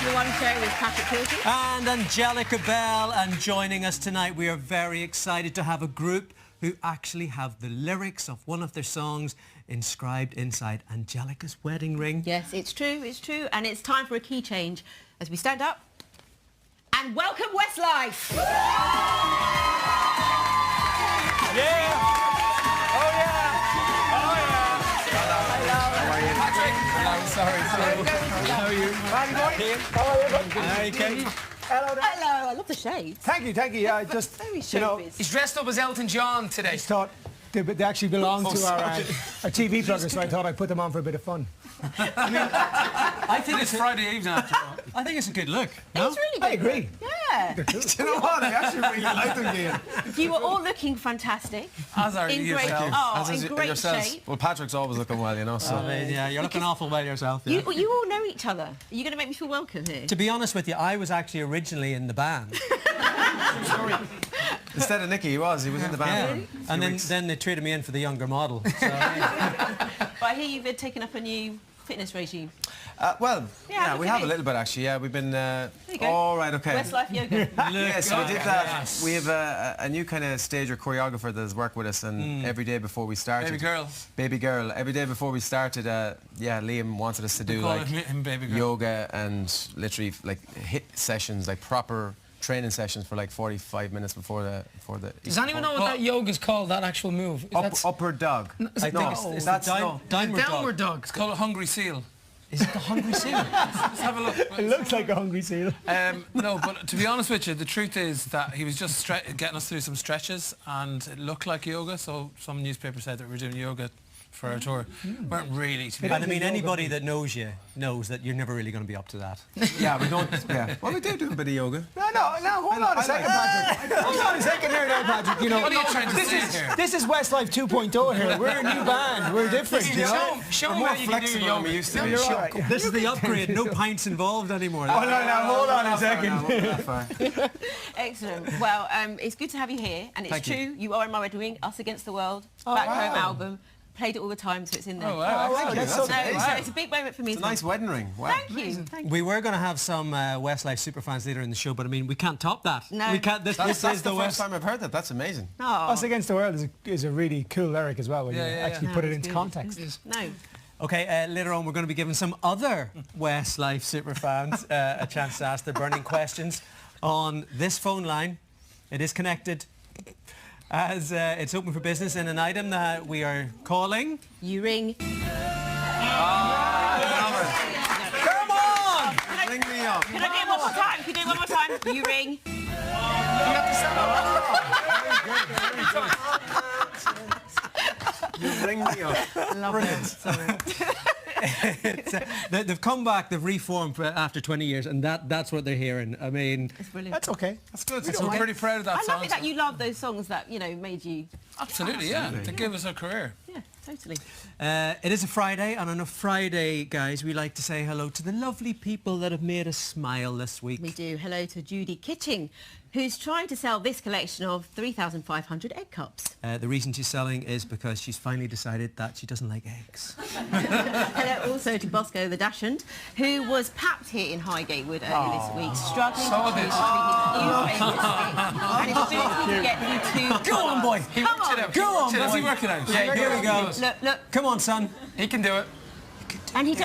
to the One Show with Patrick Hilton. And Angelica Bell. And joining us tonight, we are very excited to have a group who actually have the lyrics of one of their songs inscribed inside Angelica's wedding ring. Yes, it's true, it's true. And it's time for a key change as we stand up and welcome Westlife. Yeah! Oh, yeah! Oh, yeah! Hello. How are you? Patrick. Hello, sorry. How are you? How are you going? How are you? Hi, Kate. Hello there. Hello, I love the shades. Thank you. Yeah, I just, Very you know, showbiz. He's dressed up as Elton John today. I just thought they actually belong to our TV pluggers, so I thought I'd put them on for a bit of fun. I think It's Friday evening after all. I think it's a good look. No? It's really good. I agree. Yeah. Do you know what? I actually really like them, Ian. You were all looking fantastic. As are in you great, yourselves. oh, in great shape. Well, Patrick's always looking well, you know, so... I mean, yeah, you're looking awful well yourself. Yeah. You all know each other. Are you going to make me feel welcome here? To be honest with you, I was actually originally in the band. Instead of Nicky, he was in the band. Yeah. And then they traded me in for the younger model. So, But I hear you've taken up a new fitness regime. Well, Yeah, we look have at a it. little bit actually. Yeah, we've been. There you go. All right, okay. Westlife yoga. Yes, we did that. Yes. We have a new kind of stage or choreographer that has worked with us, and every day before we started, baby girl. Every day before we started, yeah, Liam wanted us to do like Baby Girl. yoga and literally like hit sessions, like proper training sessions for like 45 minutes before the. Does anyone know what that yoga's called, that actual move? Upward dog. I think it's the downward dog. It's called a hungry seal. Is it the hungry seal? Let's have a look. It looks like a hungry seal. No, but to be honest with you, the truth is that he was just getting us through some stretches and it looked like yoga, so some newspaper said that we were doing yoga for our tour. Weren't really, to be And I honest. mean, anybody that knows you knows that you're never really going to be up to that. Yeah, we don't. Yeah. Well, we do a bit of yoga. No, hold on a second, Patrick. Hold on a second here now, Patrick. You know, What are you trying to say here? this is Westlife 2.0 here. We're a new band. We're different, you know? Show me We're more where you can do flexible yoga. than we used to be. You're all right. This is the upgrade. No pints involved anymore. Oh, no, hold on a second. Excellent. Well, it's good to have you here, and it's Thank you. true. You are in my wedding ring. Us Against the World, back home album. Played it all the time, so it's in there. Oh, wow. Wow, that's so So it's a big moment for me. It's a nice wedding ring. Wow. Thank you. Thank you. We were going to have some Westlife superfans later in the show, but I mean, we can't top that. No. We can't. This That's is the the first West. time I've heard that. That's amazing. Oh. Us Against the World is a really cool lyric as well when you actually put it it's into good. context. No. Okay, later on we're going to be giving some other Westlife superfans a chance to ask their burning questions on this phone line. It is connected as it's open for business in an item that we are calling... You ring. Come on! Ring me up. Can I do it one more time? Can you do it one more time? You ring. You ring me up. Love it. They've come back, they've reformed after 20 years, and that's what they're hearing. I mean... It's brilliant. That's okay. That's good. So I'm pretty proud of that I song. love it that you love those songs that, you know, made you... Absolutely, yeah. To give us a career. Yeah, totally. It is a Friday, and on a Friday, guys, we like to say hello to the lovely people that have made us smile this week. We do. Hello to Judy Kitching, who's trying to sell this collection of 3,500 egg cups. The reason she's selling is because she's finally decided that she doesn't like eggs. Hello also to Bosco the Dashund, who was papped here in Highgate Wood earlier this week, struggling to keep his new favourite stick, and his ability to get you to... Go on, boy! He worked it out. Go on, Does he boy. work it out? Yeah, here we go. Look, Come on, son. He can do it. and he's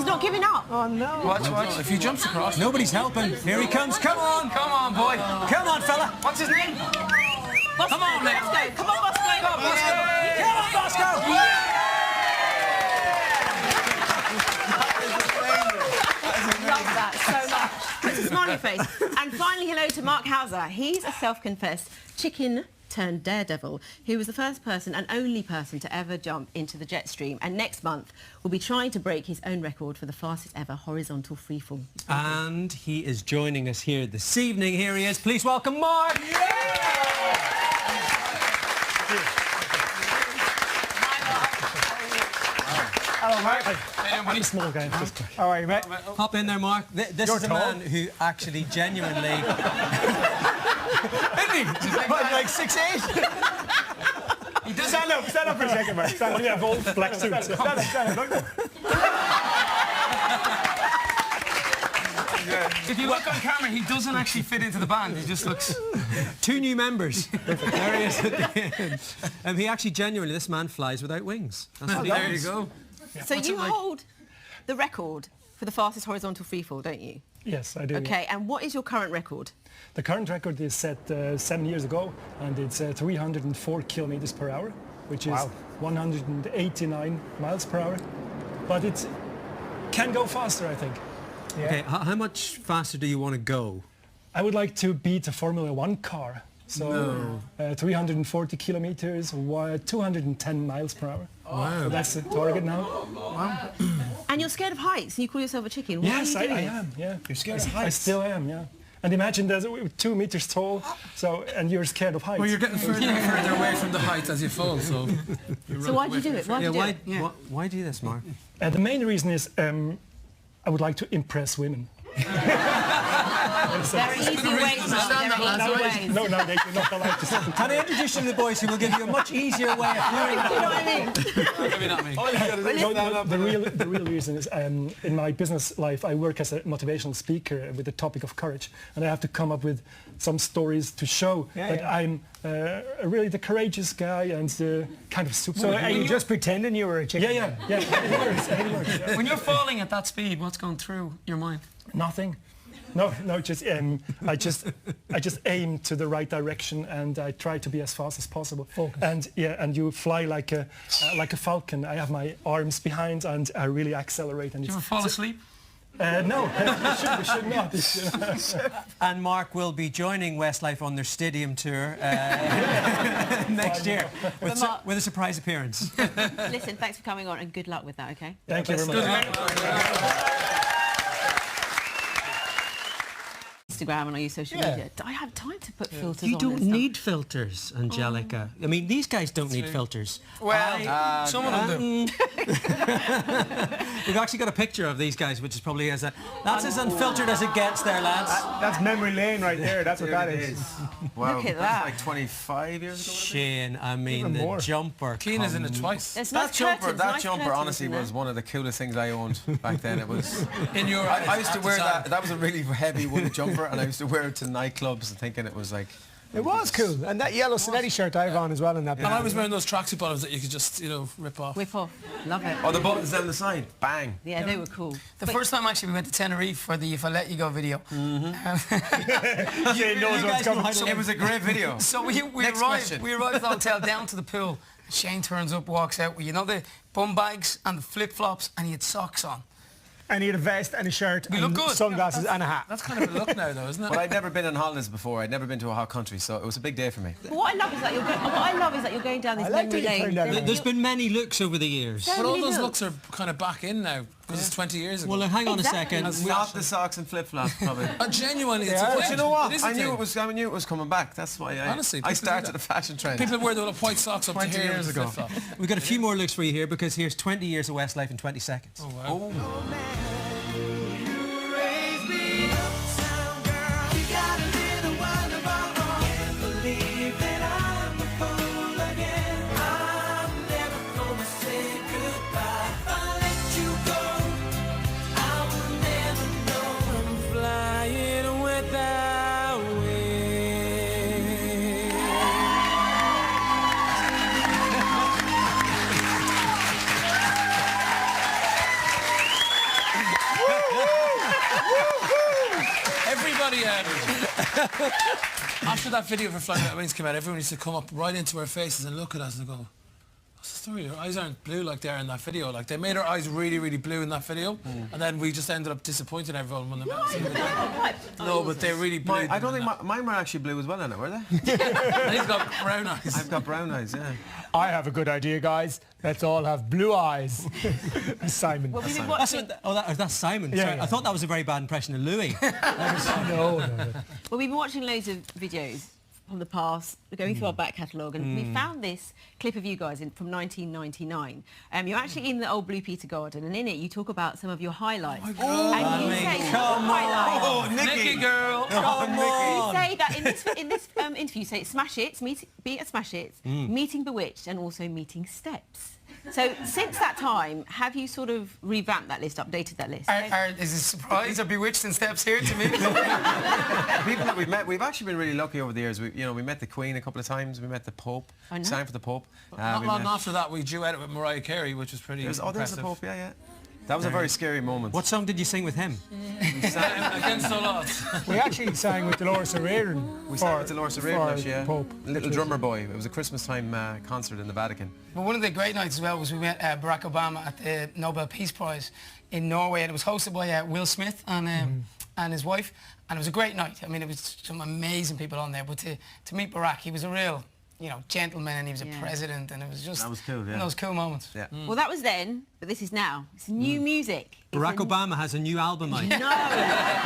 not giving up. Oh, no. Watch. If he jumps across... Nobody's helping. Here he comes. Come on. Come on, boy. Come on, fella. What's his name? Bosco, Come on, man. Bosco. Come on, Bosco. Come on, Bosco. Come on, Bosco. Love that so much. It's a smiley face. And finally, hello to Mark Hauser. He's a self-confessed chicken turned daredevil who was the first person and only person to ever jump into the jet stream, and next month will be trying to break his own record for the fastest ever horizontal freefall. And he is joining us here this evening. Here he is. Please welcome Mark. Hello, Mark. I'm a small guy. How are you, mate? Hop in there, Mark. This You're is a tall. man who actually genuinely... Isn't he? Like 6'8"? He does. Stand up for a second, Mark. Stand up. We have old black suits. Stand up. If you look on camera, he doesn't actually fit into the band. He just looks... 2 new members. There he is at the end. He actually genuinely, this man flies without wings. That's what he There does. you go. So you hold the record for the fastest horizontal freefall, don't you? Yes, I do. Okay, and what is your current record? The current record is set 7 years ago, and it's 304 kilometers per hour, which is 189 miles per hour. But it can go faster, I think. Yeah. Okay, how much faster do you want to go? I would like to beat a Formula 1 car. So 340 kilometers, 210 miles per hour. Wow. So that's the target now. Wow. And you're scared of heights, and you call yourself a chicken. Why Yes, are you doing I it? am, yeah. You're scared of heights? I still am, yeah. And imagine there's 2 meters tall, so, and you're scared of heights. Well, you're getting further and further away from the heights as you fall, so... So why do you do it? Why do you do it? Why do this, Mark? The main reason is I would like to impress women. Very easy ways, Mark. Very easy ways. No, they're not allowed to say. Can I introduce you to the boys who will give you a much easier way of doing You know what I mean? Maybe not me. The real reason is in my business life I work as a motivational speaker with the topic of courage, and I have to come up with some stories to show that I'm really the courageous guy and the kind of super. So are you just pretending you were a chicken? Yeah. It works, yeah. When you're falling at that speed, what's going through your mind? Nothing. No, just I just aim to the right direction and I try to be as fast as possible. Focus. And you fly like a falcon. I have my arms behind and I really accelerate. And Do you ever fall asleep? No, we should not. And Mark will be joining Westlife on their stadium tour next year with a surprise appearance. Listen, thanks for coming on and good luck with that, okay? Thank you very much. Instagram and I use social media. Do I have time to put filters on? You don't and stuff? need filters, Angelica. I mean, these guys don't need filters. Well, some of them do. We've actually got a picture of these guys, which is probably that's as unfiltered as it gets there, lads. That's memory lane right there. That's what that is. Wow, Look at that's that. like 25 years ago. Shane, I mean, Even the more. jumper. Keen is in it twice. There's That nice jumper, curtains, that nice jumper, curtains honestly, in was one of the coolest things I owned back then. It was. In your I used to at wear the time. that. That was a really heavy woolen jumper, and I used to wear it to nightclubs, thinking it was like. It was cool. And that yellow Cinetti shirt I have on as well in that. And I was wearing those tracksuit bottoms that you could just, rip off. Whip off. Love it. Oh, the buttons down the side, bang. Yeah, they were cool. The first time actually we went to Tenerife for the If I Let You Go video. Jay knows what's coming. It was a great video. So we Next arrived question. at the hotel down to the pool. Shane turns up, walks out with, the bum bags and the flip-flops, and he had socks on. And he had a vest and a shirt We and look good. sunglasses and a hat. That's kind of a look now, though, isn't it? But I'd never been on holidays before. I'd never been to a hot country, so it was a big day for me. But what I love is that you're going down this I like memory that you lane. turned down There's been many looks over the years. So But all many those looks. looks are kind of back in now, because it's 20 years ago. Well, hang on Exactly. a second. Not the socks and flip-flops, probably. Genuinely, it's a But thing. you know what? It is a I knew thing. it was coming back. That's why Honestly, I people do started that. the fashion trend. People wear the little white socks up to 20 here years with the ago. flip-flop. We've got a few more looks for you here because here's 20 years of Westlife in 20 seconds. Oh, wow. Everybody, after that video for Flying Without Wings came out, everyone used to come up right into our faces and look at us and go, what's the story? Your eyes aren't blue like they are in that video. Like, they made our eyes really, really blue in that video, and then we just ended up disappointing everyone when they met us. No, but they're really blue. I don't think mine were actually blue as well in it, were they? And he's got brown eyes. I've got brown eyes, yeah. I have a good idea, guys. Let's all have blue eyes. Simon. Well, we've been That's, watching, that's Simon. Yeah, Sorry, yeah. I thought that was a very bad impression of Louis. No. well, we've been watching loads of videos from the past, going through our back catalogue, and we found this clip of you guys from 1999. You're actually in the old Blue Peter garden, and in it you talk about some of your highlights. And you say come highlights. Oh, Nicky girl. You say that in this interview, you say Smash Hits, be at Smash Hits, meeting Bewitched, and also meeting Steps. So since that time, have you sort of revamped that list, updated that list? Is it a surprise? Are Bewitched and Steps here to me? People that we've met, we've actually been really lucky over the years. We met the Queen a couple of times. We met the Pope. Sang for the Pope. Not long after that, we duetted with Mariah Carey, which was pretty impressive. There's the Pope, yeah. That was a very scary moment. What song did you sing with him? We sang Against All Odds. We actually sang with Dolores O'Riordan. We sang with Dolores O'Riordan, yeah. Pope. Little Drummer Boy. It was a Christmas time concert in the Vatican. But one of the great nights as well was we met Barack Obama at the Nobel Peace Prize in Norway, and it was hosted by Will Smith and his wife, and it was a great night. I mean, it was some amazing people on there, but to meet Barack, he was a real, gentleman, and he was a president, and it was just that was cool, yeah. one of those cool moments. Yeah. Well, that was then, but this is now. It's new music. Barack Obama has a new album out. No,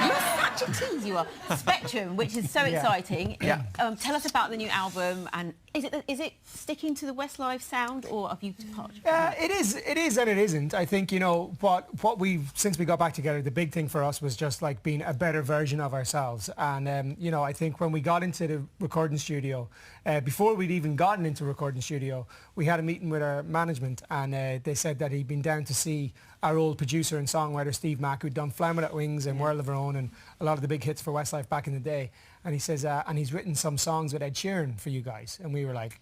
you're such a tease, you are. Spectrum, which is so exciting. Yeah. Tell us about the new album, and is it sticking to the Westlife sound, or have you departed? It is and it isn't. I think, what we've, since we got back together, the big thing for us was just like being a better version of ourselves. And, I think when we got into the recording studio, before we'd even gotten into recording studio, we had a meeting with our management, and they said that he'd been down to see our old producer and songwriter Steve Mack, who'd done Flying Without Wings and World of Our Own and a lot of the big hits for Westlife back in the day. And he says, and he's written some songs with Ed Sheeran for you guys. And we were like,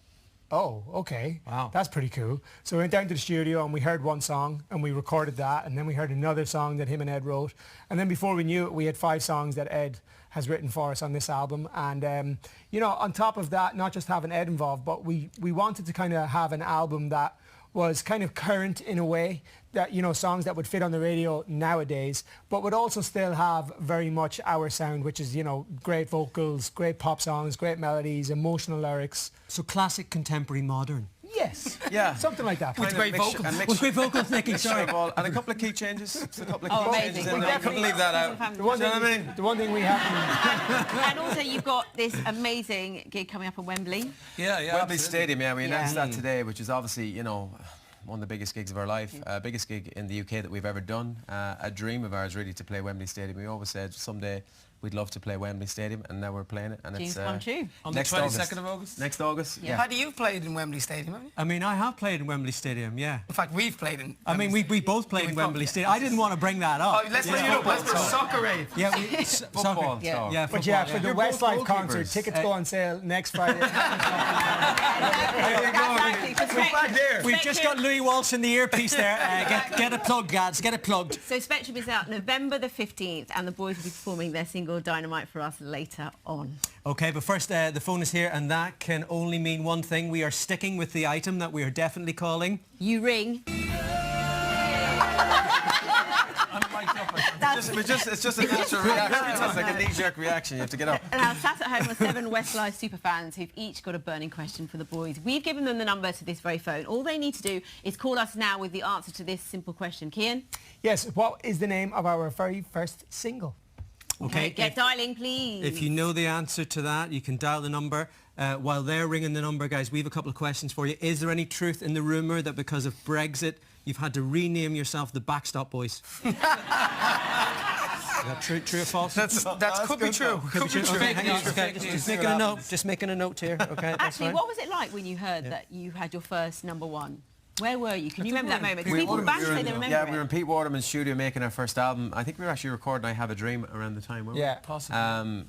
oh, okay. Wow. That's pretty cool. So we went down to the studio and we heard one song and we recorded that. And then we heard another song that him and Ed wrote. And then before we knew it, we had 5 songs that Ed has written for us on this album. And, on top of that, not just having Ed involved, but we wanted to kind of have an album that was kind of current in a way, that songs that would fit on the radio nowadays, but would also still have very much our sound, which is great vocals, great pop songs, great melodies, emotional lyrics. So classic, contemporary, modern. Yes. Yeah. Something like that. With great vocals. With great vocals, Nicky, sorry. And a couple of key changes. Just a couple of key amazing. changes in there. Couldn't leave that out. The one thing we have. And also, you've got this amazing gig coming up in Wembley. Yeah. Wembley Absolutely. Stadium, yeah. We announced that today, which is obviously, one of the biggest gigs of our life, biggest gig in the UK that we've ever done. A dream of ours, really, to play Wembley Stadium. We always said someday we'd love to play Wembley Stadium, and now we're playing it. And Dreams it's come true. On the next 22nd of August? Next August, yeah. Paddy, you've played in Wembley Stadium, haven't you? I mean, I have played in Wembley Stadium, yeah. In fact, we've played in I mean, we both played in Wembley Stadium. I didn't want to bring that up. Oh, let's bring it up. Let's put soccer aid. Yeah, Football. Yeah. Yeah, But yeah, for the You're both Westlife concert, goalkeepers. tickets go on sale next Friday. We've just got Louis Walsh in the earpiece there. Get it plugged, Gads. Get it plugged. So Spectrum is out November the 15th, and the boys will be performing their single Dynamite for us later on. Okay, but first, the phone is here, and that can only mean one thing. We are sticking with the item that we are definitely calling... You ring. It's just a natural reaction. It's like a knee-jerk reaction. You have to get up. And I sat at home with 7 Westlife superfans who've each got a burning question for the boys. We've given them the number to this very phone. All they need to do is call us now with the answer to this simple question. Kian? Yes, what is the name of our very first single? Okay, Get dialing, please. if you know the answer to that, you can dial the number. While they're ringing the number, guys, we have a couple of questions for you. Is there any truth in the rumour that because of Brexit, you've had to rename yourself the Backstop Boys? Is that true or false? That could be true. Could be true. Okay, hang on. Okay, Fake just news. making a note. Just making a note here. Okay, that's Actually, fine. what was it like when you heard that you had your first #1? Where were you? Can you remember that moment? Because people back say they remember we were in Pete Waterman's studio making our first album. I think we were actually recording I Have a Dream around the time, weren't we? Yeah. Possibly.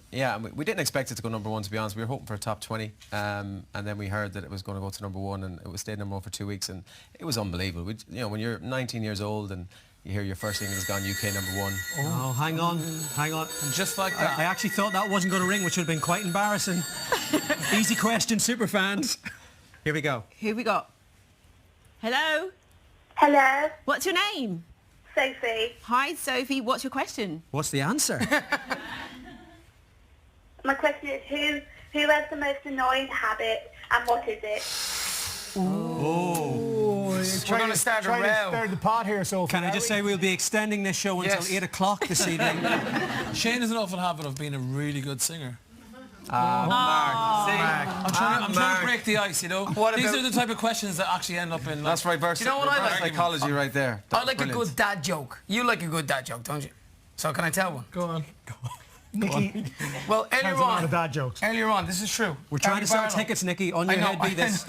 We didn't expect it to go #1, to be honest. We were hoping for a top 20, and then we heard that it was going to go to #1, and it was stayed #1 for 2 weeks, and it was unbelievable. When you're 19 years old and you hear your first single has gone UK #1. Oh, hang on. And just like that. I actually thought that wasn't going to ring, which would have been quite embarrassing. Easy question, superfans. Here we go. Who we got? Hello? Hello, What's your name? Sophie. Hi, Sophie. What's your question? What's the answer? My question is who has the most annoying habit and what is it? We're going to start a Trying to row. stir the pot here, Sophie. Can I just say we'll be extending this show until Yes. 8 o'clock this evening. Shane has an awful habit of being a really good singer. Mark. I'm trying to break the ice, you know. What These about- are the type of questions that actually end up in... That's reverse, You know what I reverse like? psychology right there. I like Brilliant. a good dad joke. You like a good dad joke, don't you? So can I tell one? Go on. Nikki, Well, has earlier a lot on, of dad jokes. this is true. We're trying to sell Barlow- tickets, Nicky. On your I know, head be this.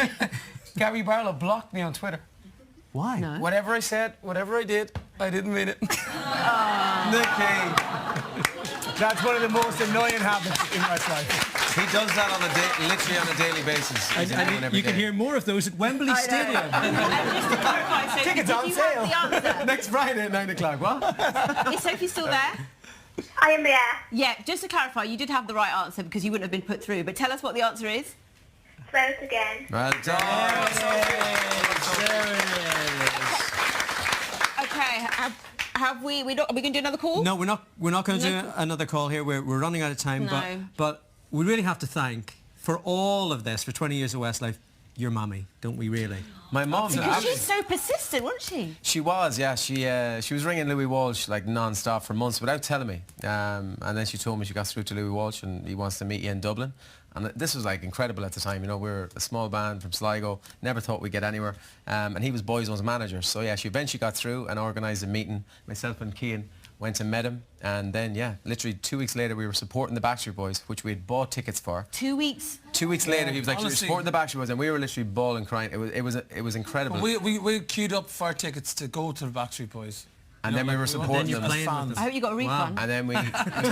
Gary Barlow blocked me on Twitter. Why? No. Whatever I said, whatever I did, I didn't mean it. Nicky. That's one of the most annoying habits in Westlife. He does that on literally on a daily basis. He's doing And every you can day. hear more of those at Wembley Stadium. And just to clarify, Sophie, Tickets did on you sale. have the answer? Next Friday at 9 o'clock, what? Is Sophie still there? I am there. Yeah, just to clarify, you did have the right answer because you wouldn't have been put through. But tell us what the answer is. Swear it again. Well done. Okay, have we? Are we going to do another call? No, we're not going to do another call here. We're running out of time. No. But we really have to thank, for all of this, for 20 years of Westlife, your mummy, don't we really? My mum. Because she's so persistent, wasn't she? She was, yeah. She was ringing Louis Walsh like non-stop for months without telling me. And then she told me she got through to Louis Walsh and he wants to meet you in Dublin. And this was like incredible at the time. You know, we were a small band from Sligo. Never thought we'd get anywhere. And he was Boyzone's manager. So yeah, she eventually got through and organised a meeting. Myself and Cian went and met him. And then yeah, literally 2 weeks later we were supporting the Backstreet Boys, which we had bought tickets for. 2 weeks. 2 weeks later he was like, Honestly, supporting the Backstreet Boys, and we were literally bawling, crying. It was incredible. We queued up for our tickets to go to the Backstreet Boys. And then we were supporting them. I hope you got a refund. And then we actually...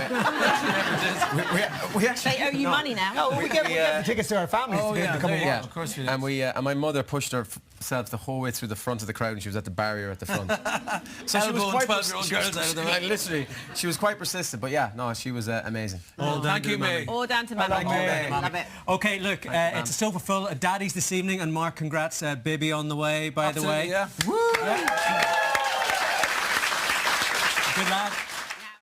They owe you money now. No, we get the tickets to our families to be able to come and watch. Yeah, of course we did. and my mother pushed herself the whole way through the front of the crowd, and she was at the barrier at the front. So she was Elbowing quite 12-year-old girls out of the way. like, literally, she was quite persistent. But yeah, no, she was amazing. All down Thank to you, the mummy. mate. All down to Mummy. Love it. Okay, look, it's a sofa full of daddies this evening, and Mark, congrats, baby on the way, by the way. Absolutely, yeah. Good lad.